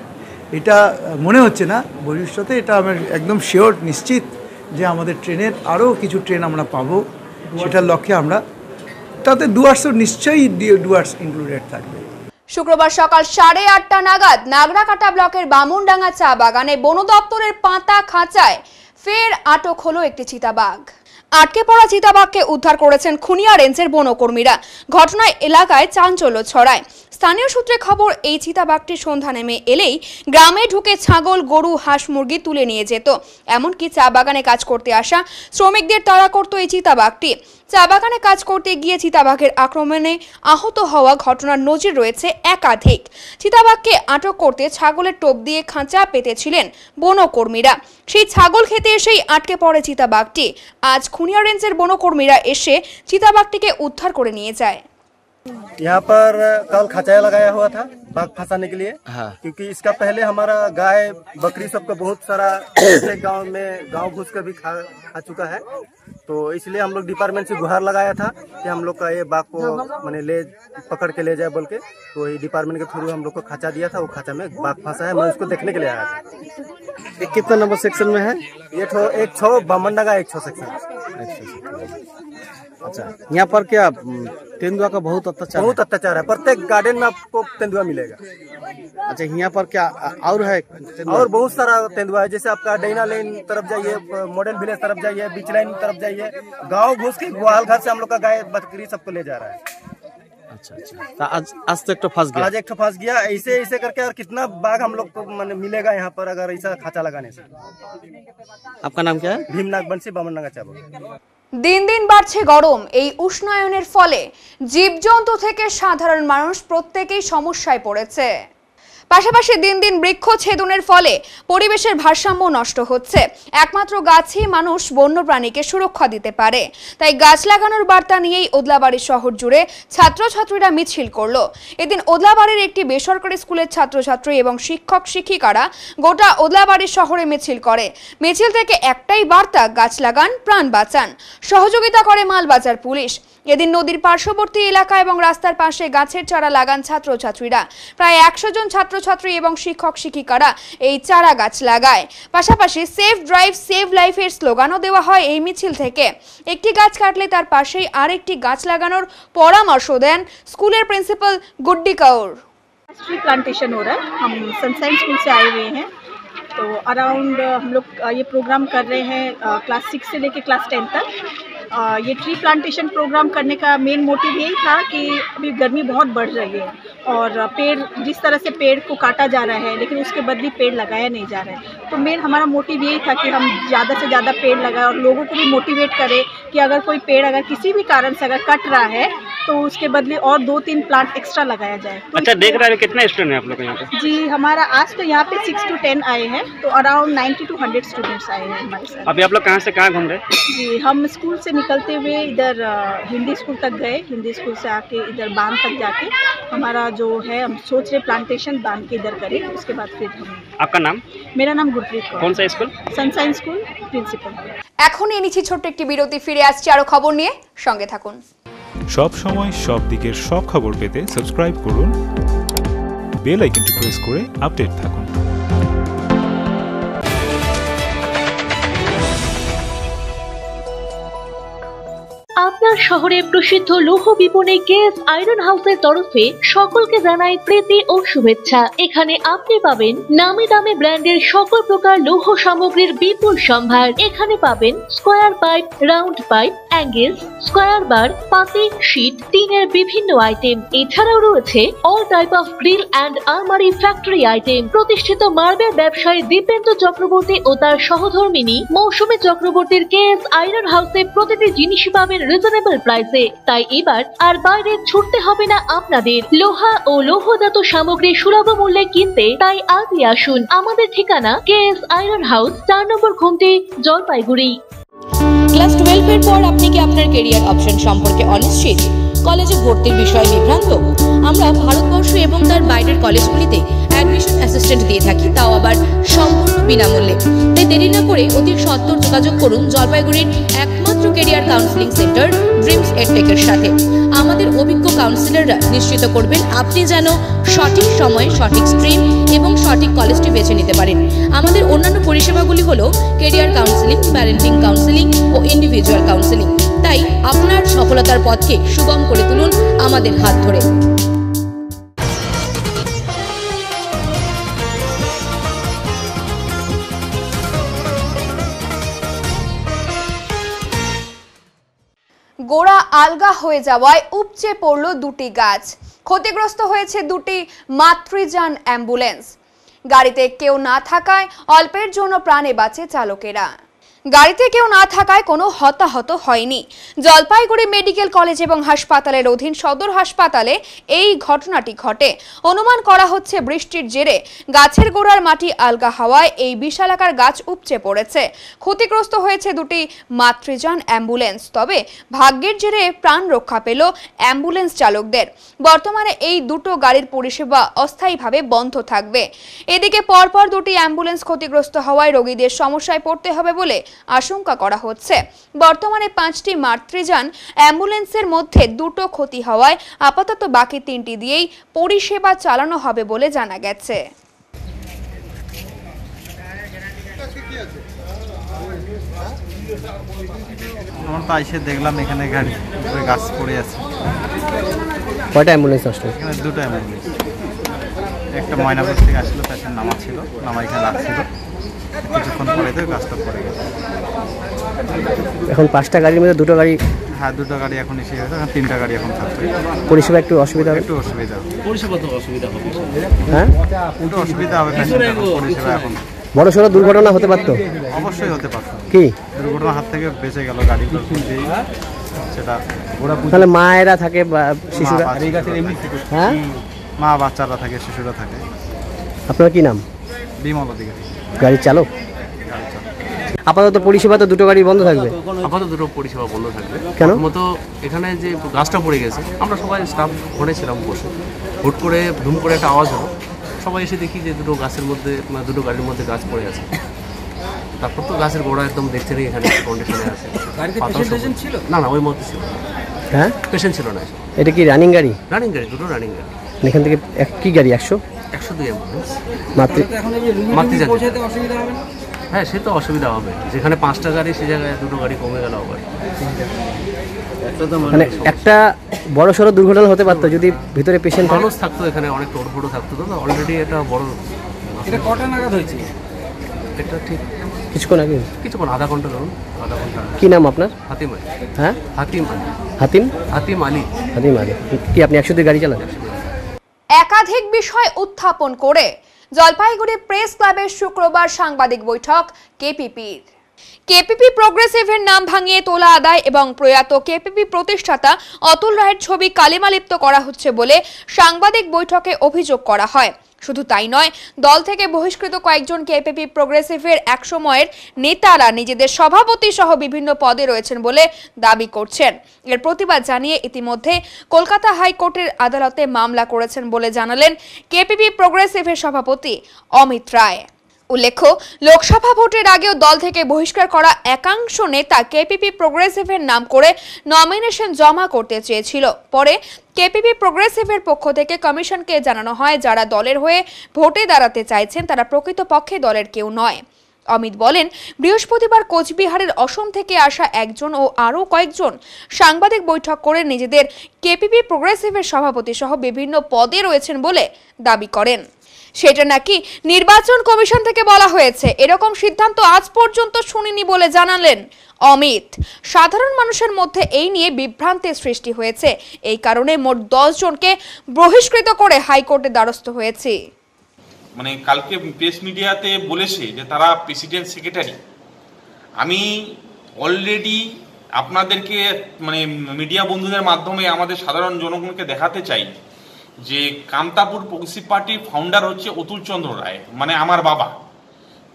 এটা মনে হচ্ছে না, ভবিষ্যতে এটা আমার একদম শিওর নিশ্চিত যে আমাদের ট্রেনের আরও কিছু ট্রেন আমরা পাবো, সেটার লক্ষ্যে আমরা, তাতে ডুয়ার্সও নিশ্চয়ই ডুয়ার্স ইনক্লুডেড থাকবে। শুক্রবার সকাল 8:30 নাগাদ নাগরাকাটা ব্লকের বামুনডাঙ্গা চা বাগানে বন দপ্তরের পাতা খাঁচায় ফের আটক হলো একটি চিতাবাঘ। আটকে পড়া চিতাবাঘকে উদ্ধার করেছেন খুনিয়া রেঞ্জের বনকর্মীরা। ঘটনায় এলাকায় চাঞ্চল্য ছড়ায়। স্থানীয় সূত্রে খবর, এই চিতাবাঘটির সন্ধ্যা নেমে এলেই গ্রামে ঢুকে ছাগল, গরু, হাঁস, মুরগি তুলে নিয়ে যেত। এমনকি চা বাগানে কাজ করতে আসা শ্রমিকদের তাড়া করত এই চিতাবাঘটি। চা বাগানে কাজ করতে গিয়ে চিতাবাঘের আক্রমণে আহত হওয়া ঘটনার নজির রয়েছে একাধিক। চিতাবাঘকে আটক করতে ছাগলের টোপ দিয়ে খাঁচা পেতেছিলেন বনকর্মীরা। সেই ছাগল খেতে এসেই আটকে পড়ে চিতাবাঘটি। আজ খুনিয়া রেঞ্জের বনকর্মীরা এসে চিতাবাঘটিকে उद्धार করে নিয়ে যায়। यहाँ पर कल खचाया लगाया हुआ था बाघ फंसाने के लिए, हाँ। क्योंकि इसका पहले हमारा गाय बकरी सबका बहुत सारा गांव में गांव घुस कर भी खा चुका है। तो इसलिए हम लोग डिपार्टमेंट से गुहार लगाया था कि हम लोग का ये बाघ को मैंने ले पकड़ के ले जाए बोल के, तो ये डिपार्टमेंट के थ्रू हम लोग को खाचा दिया था, वो खाचा में बाघ फंसा है, मैं उसको देखने के लिए आया था। ये कितना नंबर सेक्शन में है? ये एक 6 बामनडा 100 सेक्शन। अच्छा, यहाँ पर क्या तेंदुआ का बहुत अत्याचार है, प्रत्येक गार्डन में आपको तेंदुआ मिलेगा। अच्छा, यहाँ पर क्या और है? और बहुत सारा तेंदुआ है, जैसे आपका डैना लाइन तरफ जाइए, मॉडर्न विलेज तरफ जाइए, बीच लाइन तरफ जाइए, गांव घुस के ग्वाल घर से हम लोग का गाय बकरी सबको ले जा रहा है। अच्छा, आज तो एक तो फंस गया। आज एक तो फंस गया, ऐसे करके और कितना बाघ हम लोग को मिलेगा यहाँ पर अगर ऐसा खाचा लगाने से। आपका नाम क्या है? भीमनाग बंसी, बामनडा चाबो। দিন দিন বাড়ছে গরম। এই উষ্ণায়নের ফলে জীবজন্তু থেকে সাধারণ মানুষ প্রত্যেকেই সমস্যায় পড়েছে। পাশাপাশি দিন দিন বৃক্ষছেদনের ফলে পরিবেশের ভারসাম্য নষ্ট হচ্ছে। একমাত্র গাছই মানুষ বন্যপ্রাণীকে সুরক্ষা দিতে পারে। তাই গাছ লাগানোর বার্তা নিয়েই ওদলাবাড়ি শহর জুড়ে ছাত্রছাত্রীরা মিছিল করলো। এদিন ওদলাবাড়ির একটি বেসরকারি স্কুলের ছাত্রছাত্রী এবং শিক্ষক শিক্ষিকারা গোটা ওদলাবাড়ি শহরে মিছিল করে। মিছিল থেকে একটাই বার্তা, গাছ লাগান, প্রাণ বাঁচান। সহযোগিতা করে মালবাজার পুলিশ। এদিন নদীর পার্শ্ববর্তী এলাকা এবং রাস্তার পাশে গাছের চারা লাগান ছাত্রছাত্রীরা। প্রায় 100 জন ছাত্রছাত্রী এবং শিক্ষক শিক্ষিকারা এই চারা গাছ লাগায়। পাশাপাশি সেফ ড্রাইভ সেভ লাইফের স্লোগানও দেওয়া হয় এই মিছিল থেকে। একটি গাছ কাটলে তার পাশেই আরেকটি গাছ লাগানোর পরামর্শ দেন স্কুলের প্রিন্সিপাল गुड्डी कौर। ट्री प्लांटेशन हो रहा है, हम सनशाइन स्कूल से आए हुए हैं, तो अराउंड हम लोग ये प्रोग्राम कर रहे हैं क्लास 6 से लेकर क्लास 10 तक। ये ट्री प्लांटेशन प्रोग्राम करने का मेन मोटिव यही था कि अभी गर्मी बहुत बढ़ रही है और पेड़ जिस तरह से पेड़ को काटा जा रहा है लेकिन उसके बदले पेड़ लगाया नहीं जा रहा है, तो मेन हमारा मोटिव यही था कि हम ज़्यादा से ज़्यादा पेड़ लगाएं और लोगों को भी मोटिवेट करें कि अगर कोई पेड़ अगर किसी भी कारण से अगर कट रहा है तो उसके बदले और 2-3 प्लांट एक्स्ट्रा लगाया जाए। तो अच्छा, देख रहे हैं कितने स्टूडेंट हैं आप लोग यहाँ पे? जी, हमारा आज तो यहाँ पे 6 to 10 आए हैं, तो अराउंड 90 to 100 स्टूडेंट्स आए हैं हमारे साथ। अभी आप लोग कहाँ से कहाँ घूम रहे हैं? जी, हम स्कूल से निकलते हुए इधर हिंदी स्कूल तक गए, हिंदी स्कूल से आके इधर बांध तक जाके हमारा जो है हम सोच रहे प्लांटेशन बांध के इधर करें, उसके बाद फिर हम। आपका नाम? मेरा नाम गुरप्रीत कौर। कौन सा स्कूल? Sunshine school, principal. এখন এই নিচে ছোট্ট একটি বিরতি, ফিরে আসছে আরো খবর নিয়ে, সঙ্গে থাকুন। সব সময় সব দিকের সব খবর পেতে সাবস্ক্রাইব করুন, বেল আইকনটি প্রেস করে আপডেট থাকুন। আপনার শহরে প্রসিদ্ধ লৌহ বিপণী কেএস আয়রন হাউসের তরফে সকলকে জানাই প্রীতি ও শুভেচ্ছা। এখানে আপনি পাবেন নামি দামি ব্র্যান্ডের সকল প্রকার লৌহ সামগ্রীর বিপুল সম্ভার। এখানে পাবেন square pipe, round pipe, angles, square bar, পাতি, শীট, টিনের বিভিন্ন আইটেম। এছাড়াও রয়েছে all type of grill and আলমারি ফ্যাক্টরি আইটেম। প্রতিষ্ঠিত মার্বেল ব্যবসায়ী দীপেন্দ্র চক্রবর্তী ও তার সহধর্মিনী মৌসুমী চক্রবর্তীর কেএস আয়রন হাউসে প্রতিটি জিনিসই পাবেন রিজনেবল প্রাইসে। তাই এবার আর বাইরে ছুটতে হবে না আপনাদের। লোহা ও লৌহজাত সামগ্রী সুলভ মূল্যে কিনতে তাই আজই আসুন। আমাদের ঠিকানা কেএস আয়রন হাউস, 4 নম্বর ঘুমটি, জলপাইগুড়ি। ক্লাস 12 এর পর আপনি কি আপনার ক্যারিয়ার অপশন সম্পর্কে অনিশ্চিত? কলেজে ভর্তির বিষয়ে বিভ্রান্ত? আমরা ভারতবর্ষ এবং তার বাইরের কলেজগুলিতে অ্যাডমিশন অ্যাসিস্ট্যান্ট দিয়ে থাকি, তাও আবার সম্পূর্ণ বিনামূল্যে। তাই দেরি না করে অতি সত্বর যোগাযোগ করুন জলপাইগুড়ির একমাত্র ক্যারিয়ার কাউন্সিলিং সেন্টার ড্রিমস এডটেকের সাথে। আমাদের অভিজ্ঞ কাউন্সিলররা নিশ্চিত করবেন আপনি যেন সঠিক সময়ে সঠিক স্ট্রিম এবং সঠিক কলেজটি বেছে নিতে পারেন। আমাদের অন্যান্য পরিষেবাগুলি হল ক্যারিয়ার কাউন্সিলিং, প্যারেন্টিং কাউন্সিলিং ও ইন্ডিভিজুয়াল কাউন্সিলিং। তাই আপনার সফলতার পথকে সুগম করে তুলুন আমাদের হাত ধরে। গোড়া আলগা হয়ে যাওয়ায় উপচে পড়ল 2টি গাছ। ক্ষতিগ্রস্ত হয়েছে 2টি মাতৃযান অ্যাম্বুলেন্স। গাড়িতে কেউ না থাকায় অল্পের জন্য প্রাণে বাঁচে চালকেরা। গাড়িতে কেউ না থাকায় কোনো হতাহত হয়নি। জলপাইগুড়ি মেডিকেল কলেজ এবং হাসপাতালের অধীন সদর হাসপাতালে এই ঘটনাটি ঘটে। অনুমান করা হচ্ছে বৃষ্টির জেরে গাছের গোড়ার মাটি আলগা হওয়ায় এই বিশালাকার গাছ উপচে পড়েছে। ক্ষতিগ্রস্ত হয়েছে 2টি মাতৃযান অ্যাম্বুলেন্স। তবে ভাগ্যের জেরে প্রাণ রক্ষা পেল অ্যাম্বুলেন্স চালকদের। বর্তমানে এই দুটো গাড়ির পরিষেবা অস্থায়ীভাবে বন্ধ থাকবে। এদিকে পরপর 2টি অ্যাম্বুলেন্স ক্ষতিগ্রস্ত হওয়ায় রোগীদের সমস্যায় পড়তে হবে বলে আশঙ্কা করা হচ্ছে। বর্তমানে 5টি মাতৃযান অ্যাম্বুলেন্সের মধ্যে 2টো ক্ষতি হওয়ায় আপাতত বাকি 3টি দিয়েই পরিষেবা চালানো হবে বলে জানা গেছে। আমরা তো এসে দেখলাম এখানে গাড়ি উপরে গাছ পড়ে আছে। কয়টা অ্যাম্বুলেন্স আসলো? এখানে 2টা অ্যাম্বুলেন্স, একটা ময়নাপুর থেকে আসলো, পেশেন্ট নামা ছিল, নামা এখানে রাখছিল, কিছুক্ষণ পরে তো গাছটা পড়ে গেছে। এখন 5টা গাড়ির মধ্যে 2টো গাড়ি? হ্যাঁ, 2টা গাড়ি এখন এসে গেছে, 3টা গাড়ি এখন থাকবে। পরিষেবা একটু অসুবিধা হবে? একটু অসুবিধা হবে। পরিষেবা তো অসুবিধা হবে। হ্যাঁ, একটু অসুবিধা হবে, পরিষেবা এখন। বড় সড়ো দুর্ঘটনা হতে পারতো? অবশ্যই হতে পারতো। কি দুর্ঘটনার হাত থেকে বেঁচে গেল গাড়িগুলো, সেটা তাহলে মায়েরা থাকে বা শিশুরা? হ্যাঁ, মা বাচ্চারা থাকে, শিশুরা থাকে। আপনার কি নাম? বিমল অধিকারী, গাড়ির চালক। আপাতত পরিষেবা তো 2টো গাড়ি বন্ধ থাকবে? আপাতত 2টো পরিষেবা বন্ধ থাকবে। কেন? মতো এখানে যে গাছটা পড়ে গেছে, আমরা সবাই স্টাফ ঘরেছিলাম বসে, হুট করে ধুম করে একটা আওয়াজ হলো, সবাই এসে দেখি যে 2টো গাছের মধ্যে, 2টো গাড়ির মধ্যে গাছ পড়ে আছে। তারপর তো গাছের গোড়া একদম দেখছেন এখানে কন্ডিশনে আছে। না না, ওই মধ্যে ছিল। হ্যাঁ, পেশেন্ট ছিল না। এটা কি রানিং গাড়ি? রানিং গাড়ি, 2টো রানিং গাড়ি। এখান থেকে কি গাড়ি? 102 অ্যাম্বুলেন্স। অসুবিধা হবে? হ্যাঁ, সে তো অসুবিধা হবে। যেখানে 5টা গাড়ি, সে জায়গায় 2টো গাড়ি কমে গেল আবার। মানে একটা বড় সড়ো দুর্ঘটনা হতে পারতো যদি ভিতরে পেশেন্ট মানুষ থাকতো, এখানে অনেক টোড়ফোড়ো থাকতো। তো অলরেডি এটা বড়। এটা কটা নাগাদ হয়েছে? এটা ঠিক কিছুক্ষণ আগে, কিছুক্ষণ, আধা ঘন্টা ধরুন, আধা ঘন্টা। কি নাম আপনার? হাতিম আলী। হ্যাঁ, হাতিম আলী। হাতিম হাতিম আলী। হাতিম আলী। কি আপনি 102 গাড়ি চালান? একাধিক বিষয় উত্থাপন করে জলপাইগুড়ি প্রেস ক্লাবের শুক্রবার সাংবাদিক বৈঠক কেপিপির। কেপিপি প্রোগ্রেসিভের নাম ভাঙিয়ে তোলা আদায় এবং প্রয়াত কেপিপি প্রতিষ্ঠাতা অতুল রায়ের ছবি কালিমালিপ্ত করা হচ্ছে বলে সাংবাদিক বৈঠকে অভিযোগ করা হয়। শুধু তাই নয়, দল থেকে বহিষ্কৃত কয়েকজন কেপিপি প্রোগ্রেসিভের একসময়ের নেতারা নিজেদের সভাপতি সহ বিভিন্ন পদে রয়েছেন বলে দাবি করছেন। এর প্রতিবাদ জানিয়ে ইতিমধ্যে কলকাতা হাইকোর্টের আদালতে মামলা করেছেন বলে জানালেন কেপিপি প্রোগ্রেসিভের সভাপতি অমিত রায়। উল্লেখ্য, লোকসভা ভোটের আগেও দল থেকে বহিষ্কার করা একাংশ নেতা কেপিপি প্রোগ্রেসিভের নাম করে নমিনেশন জমা করতে চেয়েছিল। পরে কেপিপি প্রোগ্রেসিভের পক্ষ থেকে কমিশনকে জানানো হয়, যারা দলের হয়ে ভোটে দাঁড়াতে চাইছেন তারা প্রকৃতপক্ষে দলের কেউ নয়। অমিত বলেন, বৃহস্পতিবার কোচবিহারের অসম থেকে আসা একজন ও আরও কয়েকজন সাংবাদিক বৈঠক করে নিজেদের কেপিপি প্রোগ্রেসিভের সভাপতি সহ বিভিন্ন পদে রয়েছেন বলে দাবি করেন। সেটা নাকি নির্বাচন কমিশন থেকে বলা হয়েছে। এরকম সিদ্ধান্ত আজ পর্যন্ত শুনিনি বলে জানালেন অমিত। সাধারণ মানুষের মধ্যে এই নিয়ে বিভ্রান্তির সৃষ্টি হয়েছে। এই কারণে মোট 10 জনকে বহিষ্কৃত করে হাইকোর্টে দ্বারস্থ হয়েছে। মানে কালকে প্রেস মিডিয়াতে বলেছে যে তারা প্রেসিডেন্ট সেক্রেটারি। আমি অলরেডি আপনাদেরকে মানে মিডিয়া বন্ধুদের মাধ্যমে আমাদের সাধারণ জনগণকে দেখাতে চাই যে কামতাপুর প্রগ্রেসিভ পার্টির ফাউন্ডার হচ্ছে অতুল চন্দ্র রায়, মানে আমার বাবা।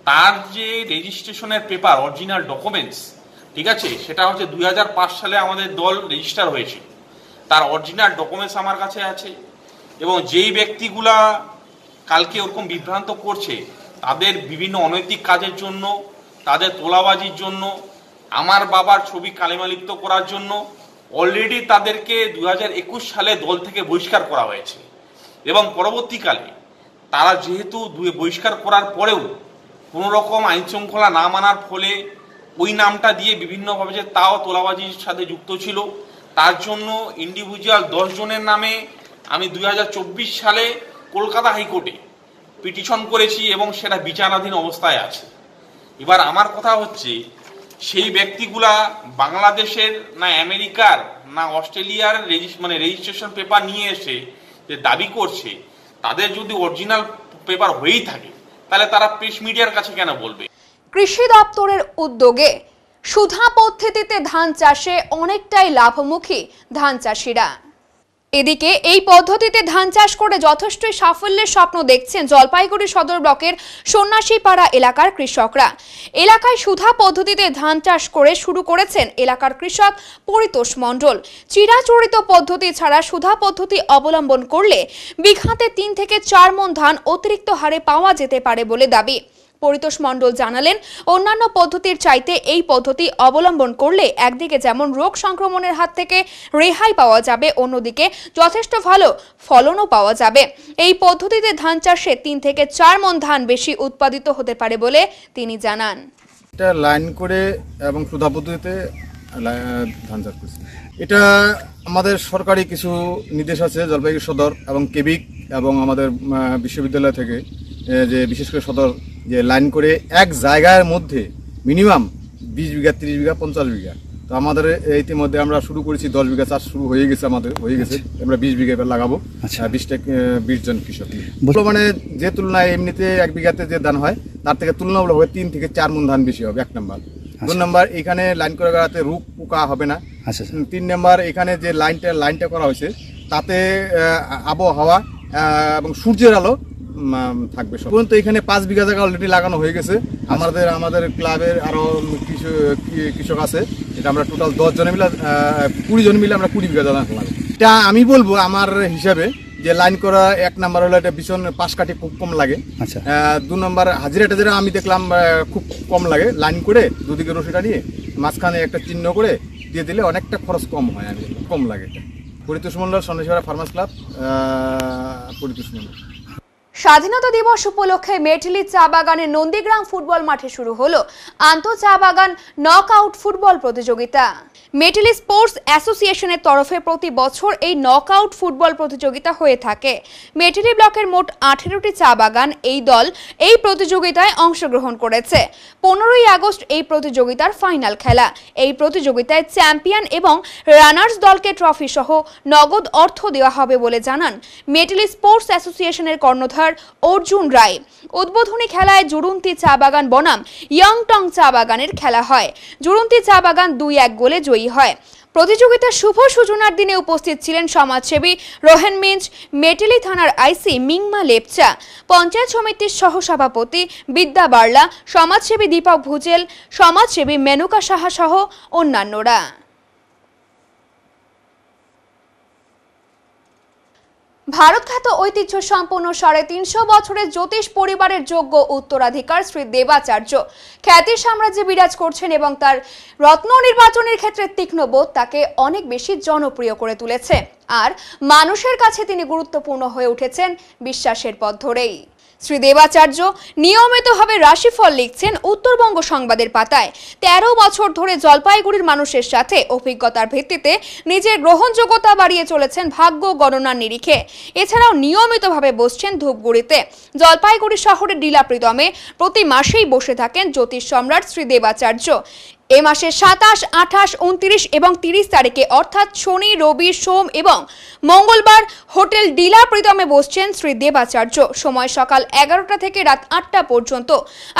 তার যে রেজিস্ট্রেশনের পেপার, অরিজিনাল ডকুমেন্টস, ঠিক আছে, সেটা হচ্ছে 2005 সালে আমাদের দল রেজিস্টার হয়েছে। তার অরিজিনাল ডকুমেন্টস আমার কাছে আছে। এবং যেই ব্যক্তিগুলা কালকে ওরকম বিভ্রান্ত করছে, তাদের বিভিন্ন অনৈতিক কাজের জন্য, তাদের তোলাবাজির জন্য, আমার বাবার ছবি কালিমালিপ্ত করার জন্য অলরেডি তাদেরকে 2021 সালে দল থেকে বহিষ্কার করা হয়েছে। এবং পরবর্তীকালে তারা যেহেতু বহিষ্কার করার পরেও কোনো রকম আইন শৃঙ্খলা না মানার ফলে ওই নামটা দিয়ে বিভিন্নভাবে যে তাও তোলাবাজির সাথে যুক্ত ছিল, তার জন্য ইন্ডিভিজুয়াল 10 জনের নামে আমি 2024 সালে কলকাতা হাইকোর্টে পিটিশন করেছি এবং সেটা বিচারাধীন অবস্থায় আছে। এবার আমার কথা হচ্ছে, সেই ব্যক্তিগুলা বাংলাদেশের না আমেরিকার না অস্ট্রেলিয়ার রেজিস্ট্রেশন পেপার নিয়ে এসে যে দাবি করছে, তাদের যদি অরিজিনাল পেপার হয়েই থাকে তাহলে তারা প্রেস মিডিয়ার কাছে কেন বলবে? কৃষি দপ্তরের উদ্যোগে সুধা পদ্ধতিতে ধান চাষে অনেকটাই লাভমুখী ধান চাষিরা। এদিকে এই পদ্ধতিতে ধান চাষ করে যথেষ্টই সাফল্যের স্বপ্ন দেখছেন জলপাইগুড়ি সদর ব্লকের সন্ন্যাসীপাড়া এলাকার কৃষকরা। এলাকায় সুধা পদ্ধতিতে ধান চাষ করে শুরু করেছেন এলাকার কৃষক পরিতোষ মণ্ডল। চিরাচরিত পদ্ধতি ছাড়া সুধা পদ্ধতি অবলম্বন করলে বিঘাতে 3 থেকে 4 মণ ধান অতিরিক্ত হারে পাওয়া যেতে পারে বলে দাবি। পরিতোষ মণ্ডল জানালেন, অন্যান্য পদ্ধতির চাইতে এই পদ্ধতি অবলম্বন করলে একদিকে যেমন রোগ সংক্রমণের হাত থেকে রেহাই পাওয়া যাবে, অন্যদিকে যথেষ্ট ভালো ফলনও পাওয়া যাবে। এই পদ্ধতিতে ধান চাষে 3 থেকে 4 মণ ধান বেশি উৎপাদিত হতে পারে বলে তিনি জানান। এটা লাইন করে এবং সুধা পদ্ধতিতে ধান চাষ করছি। এটা আমাদের সরকারি কিছু নির্দেশ আছে জলপাইগুড়ি সদর এবং কেবিক এবং আমাদের বিশ্ববিদ্যালয় থেকে, যে বিশেষ করে সদর, যে লাইন করে এক জায়গার মধ্যে মিনিমাম 20 বিঘা, 30 বিঘা, 50 বিঘা। তো আমাদের ইতিমধ্যে আমরা শুরু করেছি, 10 বিঘা চাষ শুরু হয়ে গেছে, আমাদের হয়ে গেছে। আমরা 20 বিঘা এবার লাগাবো, 20 জন কৃষক। মানে যে তুলনায় এমনিতে 1 বিঘাতে যে ধান হয় তার থেকে তুলনামূলকভাবে 3 থেকে 4 মণ ধান বেশি হবে, 1 নম্বর। 2 নম্বর, এখানে লাইন করে করাতে রোগ পোকা হবে না। 3 নম্বর, এখানে যে লাইনটা করা হয়েছে তাতে আবহাওয়া এবং সূর্যের আলো থাকবে। পর্যন্ত এখানে 5 বিঘা জায়গা অলরেডি লাগানো হয়ে গেছে। আমাদের ক্লাবের আরো কৃষক আছে, এটা আমরা টোটাল 10 জন মিলে 20 জন মিলে আমরা 20 বিঘা জায়গা লাগাবো। এটা আমি বলবো আমার হিসাবে যে লাইন করা 1 নম্বর হলো এটা ভীষণ পাশ কাটি খুব কম লাগে। 2 নম্বর, হাজিরাটা যেটা আমি দেখলাম খুব কম লাগে। লাইন করে দুদিকে রশিটা নিয়ে মাঝখানে একটা চিহ্ন করে দিয়ে দিলে অনেকটা খরচ কম হয়, কম লাগে। এটা পরিতোষ মণ্ডল, সন্দেশপাড়া ফার্মার্স ক্লাব, পরিতোষ মণ্ডল। স্বাধীনতা দিবস উপলক্ষে মেটলি চা বাগানের নন্দীগ্রাম ফুটবল মাঠে শুরু হলো আন্তঃ চা বাগান নকআউট ফুটবল প্রতিযোগিতা। মেটলি স্পোর্টস অ্যাসোসিয়েশনের তরফে প্রতি বছর এই নকআউট ফুটবল প্রতিযোগিতা হয়ে থাকে। মেটলি ব্লকের মোট 18টি চা বাগান এই দল এই প্রতিযোগিতায় অংশগ্রহণ করেছে। 15ই আগস্ট এই প্রতিযোগিতার ফাইনাল খেলা। এই প্রতিযোগিতায় চ্যাম্পিয়ন এবং রানার্স দলকে ট্রফি সহ নগদ অর্থ দেওয়া হবে বলে জানান মেটলি স্পোর্টস অ্যাসোসিয়েশনের কর্ণধার অর্জুন রায়। উদ্বোধনী খেলায় জুরুন্তি চা বাগান বনাম ইয়ংটং চা বাগানের খেলা হয়। জুরুন্তি চা বাগান 2-1 গোলে জয়ী হয়। প্রতিযোগিতার শুভ সূচনার দিনে উপস্থিত ছিলেন সমাজসেবী রোহেন মিঞ্চ, মেটেলি থানার আইসি মিংমা লেপচা, পঞ্চায়েত সমিতির সহসভাপতি বিদ্যা বার্লা, সমাজসেবী দীপক ভুজেল, সমাজসেবী মেনুকা সাহা সহ অন্যান্যরা। ভারতখ্যাত ঐতিহ্য সম্পন্ন 350 বছরের জ্যোতিষ পরিবারের যোগ্য উত্তরাধিকার শ্রী দেবাচার্য খ্যাতির সাম্রাজ্যে বিরাজ করছেন এবং তার রত্ন নির্বাচনের ক্ষেত্রে তীক্ষ্ণ বোধ তাকে অনেক বেশি জনপ্রিয় করে তুলেছে। আর মানুষের কাছে তিনি গুরুত্বপূর্ণ হয়ে উঠেছেন বিশ্বাসের পথ ধরেই। শ্রী দেবাচার্য নিয়মিতভাবে রাশিফল লিখছেন উত্তরবঙ্গ সংবাদের পাতায়। 13 বছর ধরে জলপাইগুড়ির মানুষের সাথে অভিজ্ঞতার ভিত্তিতে নিজের গ্রহণযোগ্যতা বাড়িয়ে চলেছেন ভাগ্য গণনার নিরিখে। এছাড়াও নিয়মিতভাবে বসছেন ধূপগুড়িতে। জলপাইগুড়ি শহরের ডিলাপ্রিতমে প্রতি মাসেই বসে থাকেন জ্যোতিষ সম্রাট শ্রী দেবাচার্য। এ মাসে 27, 28, 29 এবং 30 তারিখে অর্থাৎ শনি, রবি, সোম এবং মঙ্গলবার হোটেল ডিলা প্রীতমে বসছেন শ্রী দেবাচার্য। সময় সকাল 11টা থেকে রাত 8টা পর্যন্ত।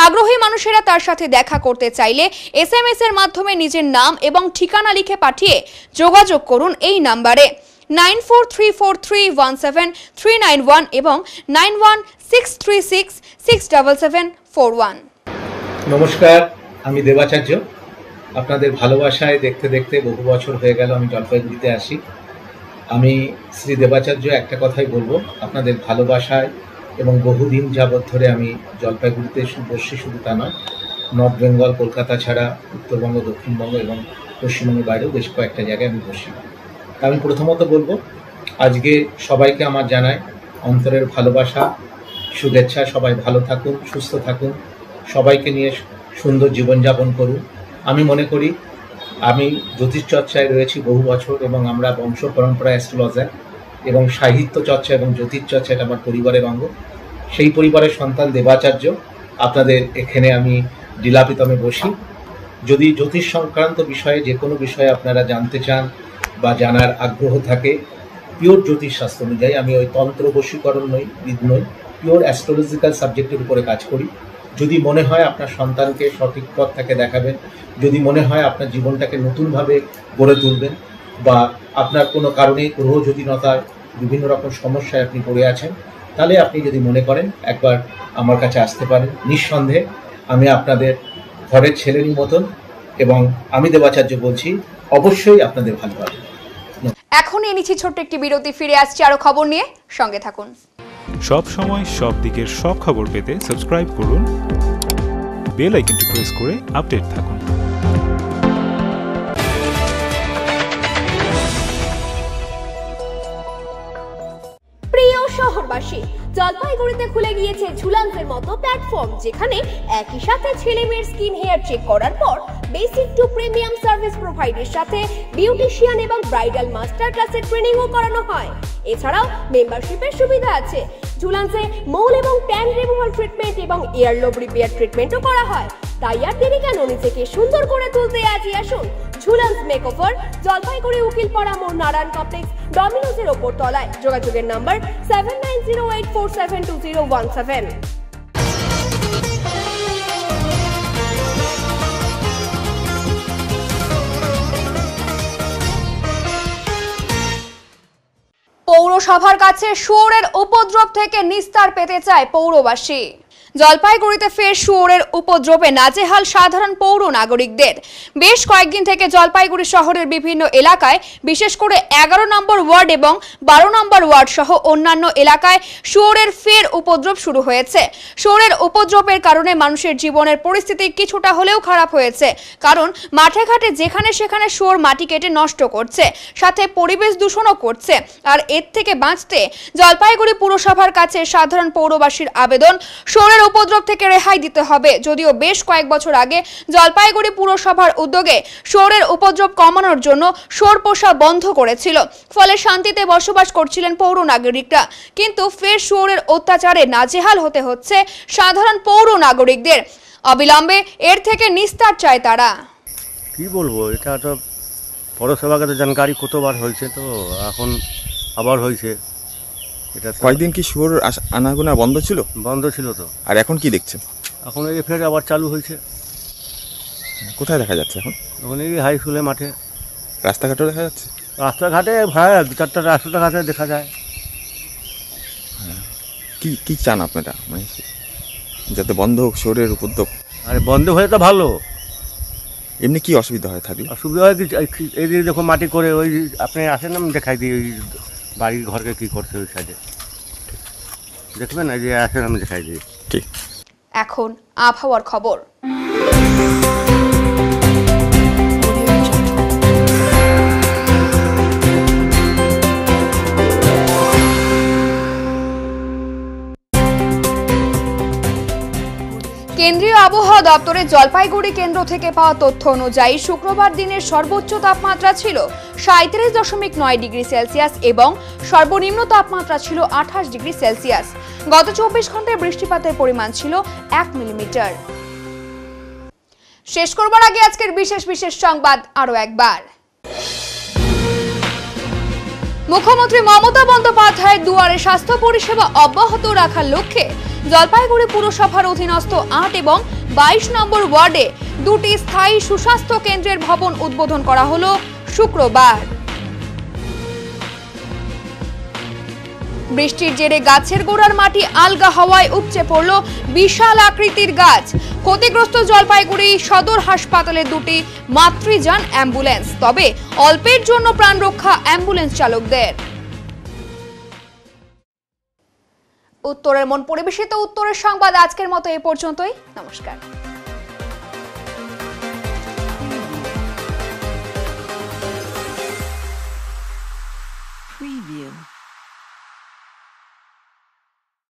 আগ্রহী মানুষেরা তার সাথে দেখা করতে চাইলে SMS এর মাধ্যমে নিজের নাম এবং ঠিকানা লিখে পাঠিয়ে যোগাযোগ করুন এই নাম্বারে 9434317391 এবং 9163667741। নমস্কার, আমি দেবাচার্য। আপনাদের ভালোবাসায় দেখতে দেখতে বহু বছর হয়ে গেল আমি জলপাইগুড়িতে আসি। আমি শ্রী দেবাচার্য একটা কথাই বলবো, আপনাদের ভালোবাসায় এবং বহুদিন যাবৎ ধরে আমি জলপাইগুড়িতে বসছি, শুধু তা নয়, নর্থ বেঙ্গল, কলকাতা ছাড়া উত্তরবঙ্গ, দক্ষিণবঙ্গ এবং পশ্চিমবঙ্গের বাইরেও বেশ কয়েকটা জায়গায় আমি বসি। আমি প্রথমত বলবো আজকে সবাইকে আমার জানাই অন্তরের ভালোবাসা, শুভেচ্ছা। সবাই ভালো থাকুন, সুস্থ থাকুন, সবাইকে নিয়ে সুন্দর জীবনযাপন করুন। আমি মনে করি আমি জ্যোতিষ চর্চায় রয়েছি বহু বছর এবং আমরা বংশ পরম্পরা অ্যাস্ট্রোলজার এবং সাহিত্য চর্চা এবং জ্যোতিষ চর্চা এটা আমার পরিবারের অঙ্গ। সেই পরিবারের সন্তান দেবাচার্য। আপনাদের এখানে আমি ডিলাপ্রিতমে বসি। যদি জ্যোতিষ সংক্রান্ত বিষয়ে যে কোনো বিষয়ে আপনারা জানতে চান বা জানার আগ্রহ থাকে, পিওর জ্যোতিষ শাস্ত্র অনুযায়ী, আমি ওই তন্ত্র বশীকরণ নই, পিওর অ্যাস্ট্রোলজিক্যাল সাবজেক্টের উপরে কাজ করি। যদি মনে হয় আপনার সন্তানকে সঠিক পথ তাকে দেখাবেন, যদি মনে হয় আপনার জীবনটাকে নতুনভাবে গড়ে তুলবেন, বা আপনার কোনো কারণে গ্রহ জটিলতার বিভিন্ন রকম সমস্যায় আপনি পড়ে আছেন, তাহলে আপনি যদি মনে করেন একবার আমার কাছে আসতে পারেন। নিঃসন্দেহে আমি আপনাদের ঘরের ছেলেরই মতন এবং আমি দেবাচার্য বলছি, অবশ্যই আপনাদের ভালো হবে। এখন নিয়ে নিচ্ছি ছোট্ট একটি বিরতি, ফিরে আসছি আরো খবর নিয়ে, সঙ্গে থাকুন। সব সময় সব দিকের সব খবর পেতে সাবস্ক্রাইব করুন বেল আইকনটি প্রেস করে আপডেট থাকুন। প্রিয় শহরবাসী, জলপাইগুড়িতে খুলে গিয়েছে ঝুলান্সের মতো প্ল্যাটফর্ম, যেখানে একই সাথে ছেলে মেয়ের স্কিন হেয়ার চেক করার পর বেসিক টু প্রিমিয়াম সার্ভিস প্রোভাইডের সাথে বিউটিশিয়ান এবং ব্রাইডাল মাস্টার ক্লাসের ট্রেনিংও করানো হয়। এছাড়াও মেম্বারশিপের সুবিধা আছে। ঝুলান্সে মোল এবং ট্যান রিমুভাল ট্রিটমেন্ট এবং এয়ারলোব রিপেয়ার ট্রিটমেন্টও করা হয়। তাই আর দেরি কেন, নিজেকে সুন্দর করে তুলতে আজই আসুন ঝুলান্স মেকওভার, জলপাইগুড়ি উকিলপাড়া মোড়, নারায়ণ কমপ্লেক্স, ডমিনোজের ওপর তলায়। যোগাযোগের নাম্বার 7908472017। পৌরসভার কাছে শুয়োরের উপদ্রব থেকে নিস্তার পেতে চায় পৌরবাসী। জলপাইগুড়িতে ফের শুয়োরের উপদ্রবে নাজেহাল সাধারণ পৌর নাগরিকদের। বেশ কয়েকদিন থেকে জলপাইগুড়ি শহরের বিভিন্ন এলাকায়, বিশেষ করে 11 নম্বর ওয়ার্ড এবং 12 নম্বর ওয়ার্ড সহ অন্যান্য এলাকায় শুয়োরের ফের উপদ্রব শুরু হয়েছে। শুয়োরের উপদ্রবের কারণে মানুষের জীবনের পরিস্থিতি কিছুটা হলেও খারাপ হয়েছে, কারণ মাঠে ঘাটে যেখানে সেখানে শুয়োর মাটি কেটে নষ্ট করছে, সাথে পরিবেশ দূষণও করছে। আর এর থেকে বাঁচতে জলপাইগুড়ি পুরসভার কাছে সাধারণ পৌরবাসীর আবেদন, শুয়োরের উপদ্রব থেকে রেহাই দিতে হবে। যদিও বেশ কয়েক বছর আগে জলপাইগুড়ি পুরসভার উদ্যোগে শুয়োরের উপদ্রব কমানোর জন্য শুয়োর পোষা বন্ধ করেছিল, ফলে শান্তিতে বসবাস করছিলেন পৌর নাগরিকরা। কিন্তু ফের শুয়োরের অত্যাচারে নাজেহাল হতে হচ্ছে সাধারণ পৌর নাগরিকদের। অবিলম্বে এর থেকে নিস্তার চায় তারা। কি বলবো, এটা তো পৌরসভাকে তো জানকারি কতবার হয়েছে, তো এখন আবার হয়েছে। এটা কয়েকদিন কি শুয়োর আনাগোনা বন্ধ ছিল? বন্ধ ছিল তো। আর এখন কি দেখছেন? এখন এই ফের আবার চালু হয়েছে। কোথায় দেখা যাচ্ছে এখন? এখন এই হাই স্কুলের মাঠে, রাস্তাঘাটও দেখা যাচ্ছে। রাস্তাঘাটে হ্যাঁ, 2-4টা রাস্তাঘাটে দেখা যায়। কি চান আপনারা, মানে যাতে বন্ধ হোক শুয়োরের উপদ্রব? আরে বন্ধ হয়ে তো ভালো। এমনি কি অসুবিধা হয় থাকলে? অসুবিধা হয় কি, এই দিকে দেখো মাটি করে, ওই আপনি আসেন, আমি দেখাই দিই ওই বাড়ির ঘরকে কী করছে ওই সাইডে, দেখবেন না যে আসেন, আমি দেখাই দিই। ঠিক। এখন আবহাওয়ার খবর। কেন্দ্রীয় আবহাওয়া দপ্তরের জলপাইগুড়ি কেন্দ্র থেকে পাওয়া তথ্য অনুযায়ী শুক্রবার দিনের সর্বোচ্চ তাপমাত্রা ছিল 37.9 ডিগ্রি সেলসিয়াস এবং সর্বনিম্ন তাপমাত্রা ছিল 28 ডিগ্রি সেলসিয়াস। গত 24 ঘন্টায় বৃষ্টিপাতের পরিমাণ ছিল 1 মিলিমিটার। শেষ করবার আগে আজকের বিশেষ সংবাদ আরো একবার। মুখ্যমন্ত্রী মমতা বন্দ্যোপাধ্যায়ের দুয়ারে স্বাস্থ্য পরিষেবা অব্যাহত রাখার লক্ষ্যে জলপাইগুড়ি পুরসভার অধীনস্থ 8 এবং 22 নম্বর ওয়ার্ডে 2টি স্থায়ী সুস্বাস্থ্য কেন্দ্রের ভবন উদ্বোধন করা হলো শুক্রবার। বৃষ্টির জেরে গাছের গোড়ার মাটি আলগা হওয়ায় উপচে পড়ল বিশাল আকৃতির গাছ। ক্ষতিগ্রস্ত জলপাইগুড়ি সদর হাসপাতালের 2টি মাতৃযান অ্যাম্বুলেন্স, তবে অল্পের জন্য প্রাণ রক্ষা অ্যাম্বুলেন্স চালকদের। উত্তরের মন পরিবেশিত উত্তরের সংবাদ আজকের মতো এ পর্যন্তই। নমস্কার।